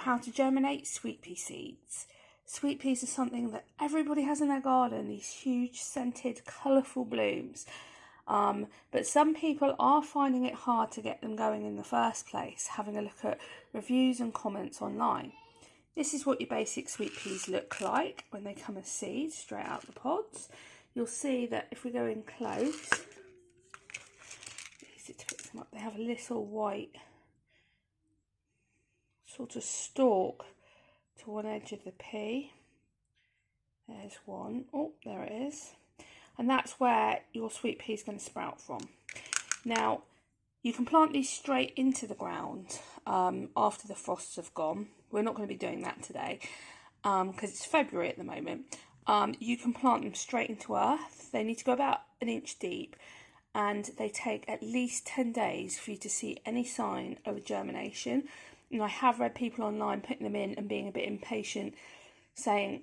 how to germinate sweet pea seeds. Sweet peas are something that everybody has in their garden, these huge scented colourful blooms. But some people are finding it hard to get them going in the first place, having a look at reviews and comments online. This is what your basic sweet peas look like when they come as seeds straight out the pods. You'll see that if we go in close, easy to pick them up, they have a little white sort of stalk to one edge of the pea. There's one. Oh, there it is. And that's where your sweet pea is going to sprout from. Now, you can plant these straight into the ground after the frosts have gone. We're not going to be doing that today because it's February at the moment. You can plant them straight into earth. They need to go about 1 inch deep, and they take at least 10 days for you to see any sign of germination. And I have read people online putting them in and being a bit impatient, saying,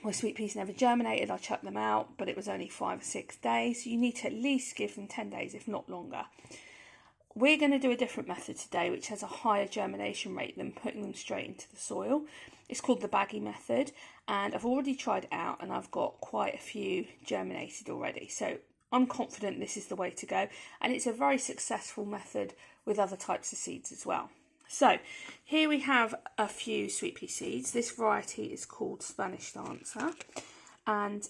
well, sweet peas never germinated, I chucked them out, but it was only 5 or 6 days. You need to at least give them 10 days, if not longer. We're going to do a different method today, which has a higher germination rate than putting them straight into the soil. It's called the baggy method, and I've already tried it out, and I've got quite a few germinated already. So I'm confident this is the way to go, and it's a very successful method with other types of seeds as well. So here we have a few sweet pea seeds. This variety is called Spanish Dancer, and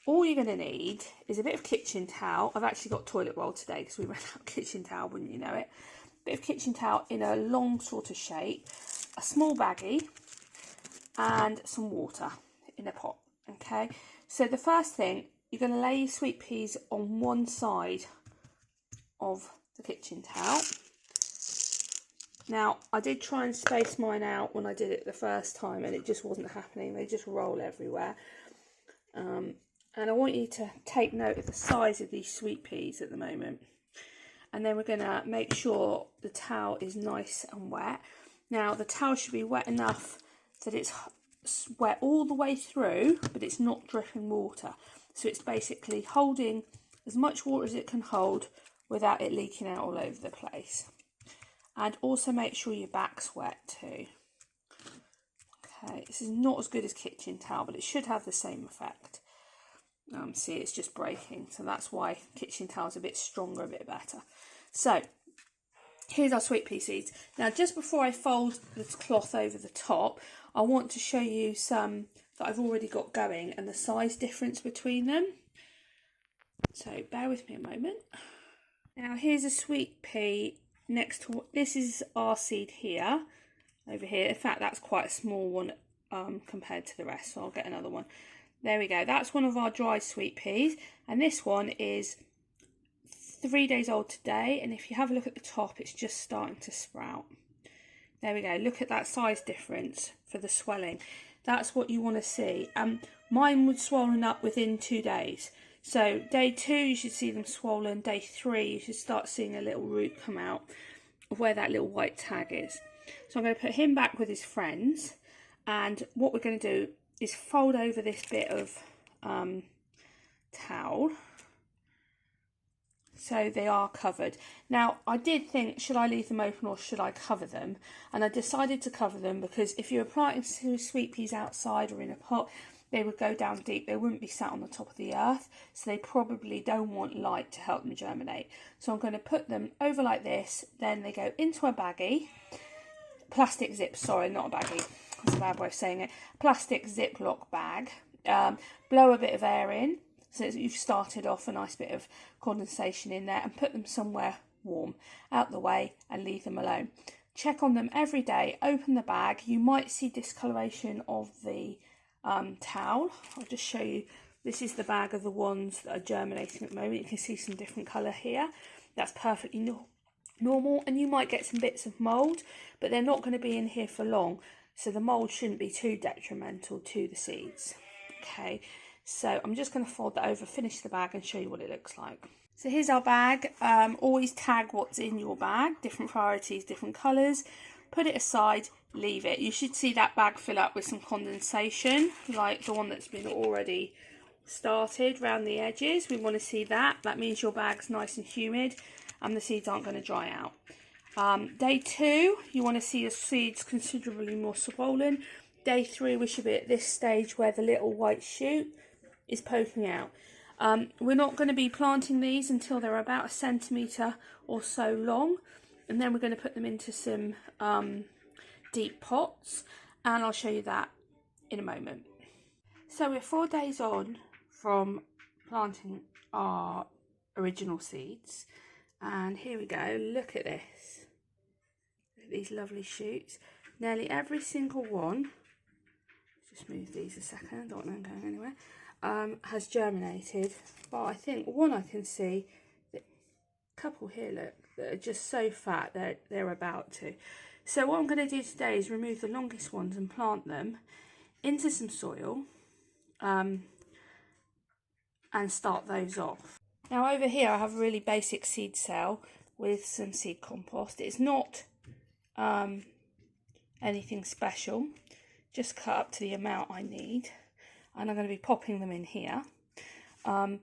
all you're going to need is a bit of kitchen towel. I've actually got toilet roll today because we ran out of kitchen towel, wouldn't you know it. A bit of kitchen towel in a long sort of shape, a small baggie, and some water in a pot. Okay, so the first thing, you're going to lay your sweet peas on one side of the kitchen towel. Now, I did try and space mine out when I did it the first time, and it just wasn't happening. They just roll everywhere. And I want you to take note of the size of these sweet peas at the moment. And then we're going to make sure the towel is nice and wet. Now, the towel should be wet enough that it's wet all the way through, but it's not dripping water. So it's basically holding as much water as it can hold without it leaking out all over the place. And also make sure your back's wet too. Okay, this is not as good as kitchen towel, but it should have the same effect. See, it's just breaking, so that's why kitchen towel is a bit stronger, a bit better. So here's our sweet pea seeds. Now, just before I fold this cloth over the top, I want to show you some that I've already got going and the size difference between them. So bear with me a moment. Now, here's a sweet pea next to, this is our seed here, over here. In fact, that's quite a small one compared to the rest, so I'll get another one. There we go, that's one of our dry sweet peas, and this one is 3 days old today, and if you have a look at the top, it's just starting to sprout. There we go, look at that size difference for the swelling. That's what you want to see. Mine was swollen up within 2 days. So day 2 you should see them swollen, day 3 you should start seeing a little root come out of where that little white tag is. So I'm going to put him back with his friends, and what we're going to do is fold over this bit of towel so they are covered. Now, I did think, should I leave them open or should I cover them? And I decided to cover them because if you were planting sweet peas outside or in a pot, they would go down deep. They wouldn't be sat on the top of the earth, so they probably don't want light to help them germinate. So I'm going to put them over like this, then they go into a baggie, plastic zip, sorry, not a baggie, that's a bad way of saying it, plastic Ziploc bag, blow a bit of air in, so that you've started off a nice bit of condensation in there, and put them somewhere warm, out the way, and leave them alone. Check on them every day, open the bag, you might see discoloration of the towel. I'll just show you, this is the bag of the ones that are germinating at the moment. You can see some different colour here, that's perfectly normal, and you might get some bits of mould, but they're not going to be in here for long, so the mould shouldn't be too detrimental to the seeds. Okay, so I'm just going to fold that over, finish the bag, and show you what it looks like. So here's our bag. Always tag what's in your bag, different varieties, different colours. Put it aside, leave it. You should see that bag fill up with some condensation, like the one that's been already started around the edges. We want to see that. That means your bag's nice and humid and the seeds aren't going to dry out. Day 2, you want to see your seeds considerably more swollen. Day 3, we should be at this stage where the little white shoot is poking out. We're not going to be planting these until they're about 1 centimetre or so long, and then we're going to put them into some deep pots, and I'll show you that in a moment. So we're 4 days on from planting our original seeds, and here we go. Look at this. Look at these lovely shoots. Nearly every single one, just move these a second, I don't want them going anywhere, has germinated. But I think one I can see, a couple here, look, that are just so fat that they're about to. So what I'm going to do today is remove the longest ones and plant them into some soil and start those off. Now over here I have a really basic seed cell with some seed compost. It's not anything special, just cut up to the amount I need, and I'm going to be popping them in here. I'm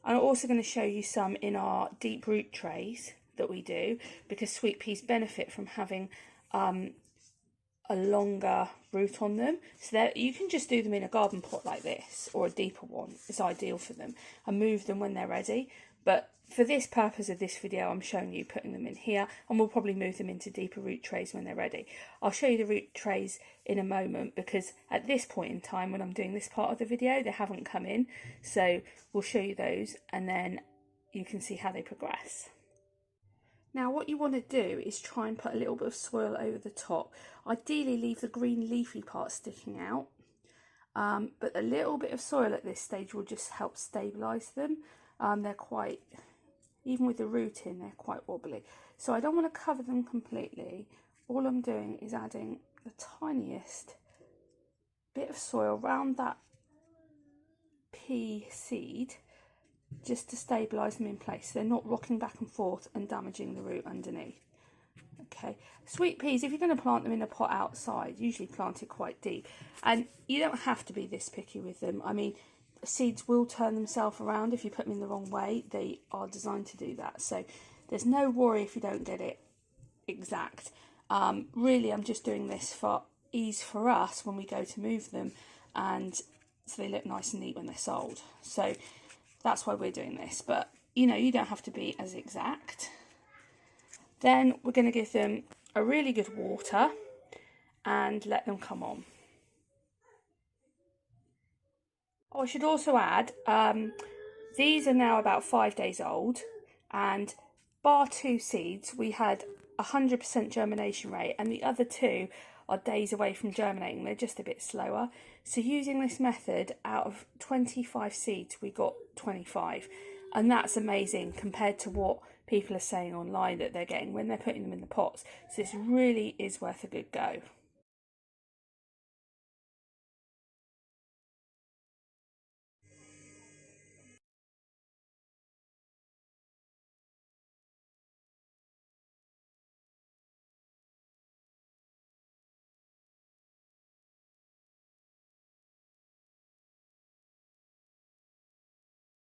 also going to show you some in our deep root trays that we do, because sweet peas benefit from having a longer root on them, so that you can just do them in a garden pot like this, or a deeper one. It's ideal for them, and move them when they're ready. But for this purpose of this video, I'm showing you putting them in here, and we'll probably move them into deeper root trays when they're ready. I'll show you the root trays in a moment, because at this point in time when I'm doing this part of the video, they haven't come in, so we'll show you those and then you can see how they progress. Now what you want to do is try and put a little bit of soil over the top. Ideally leave the green leafy part sticking out, but a little bit of soil at this stage will just help stabilise them. They're quite, even with the root in, they're quite wobbly. So I don't want to cover them completely. All I'm doing is adding the tiniest bit of soil around that pea seed, just to stabilise them in place, so they're not rocking back and forth and damaging the root underneath. Okay, sweet peas, if you're going to plant them in a pot outside, usually plant it quite deep, and you don't have to be this picky with them. I mean, seeds will turn themselves around if you put them in the wrong way. They are designed to do that, so there's no worry if you don't get it exact. Really, I'm just doing this for ease for us when we go to move them, and so they look nice and neat when they're sold. So that's why we're doing this, but you know, you don't have to be as exact. Then we're going to give them a really good water and let them come on. Oh, I should also add, these are now about 5 days old, and bar 2 seeds, we had 100% germination rate, and the other 2 are days away from germinating. They're just a bit slower. So using this method, out of 25 seeds, we got 25. And that's amazing compared to what people are saying online that they're getting when they're putting them in the pots. So this really is worth a good go.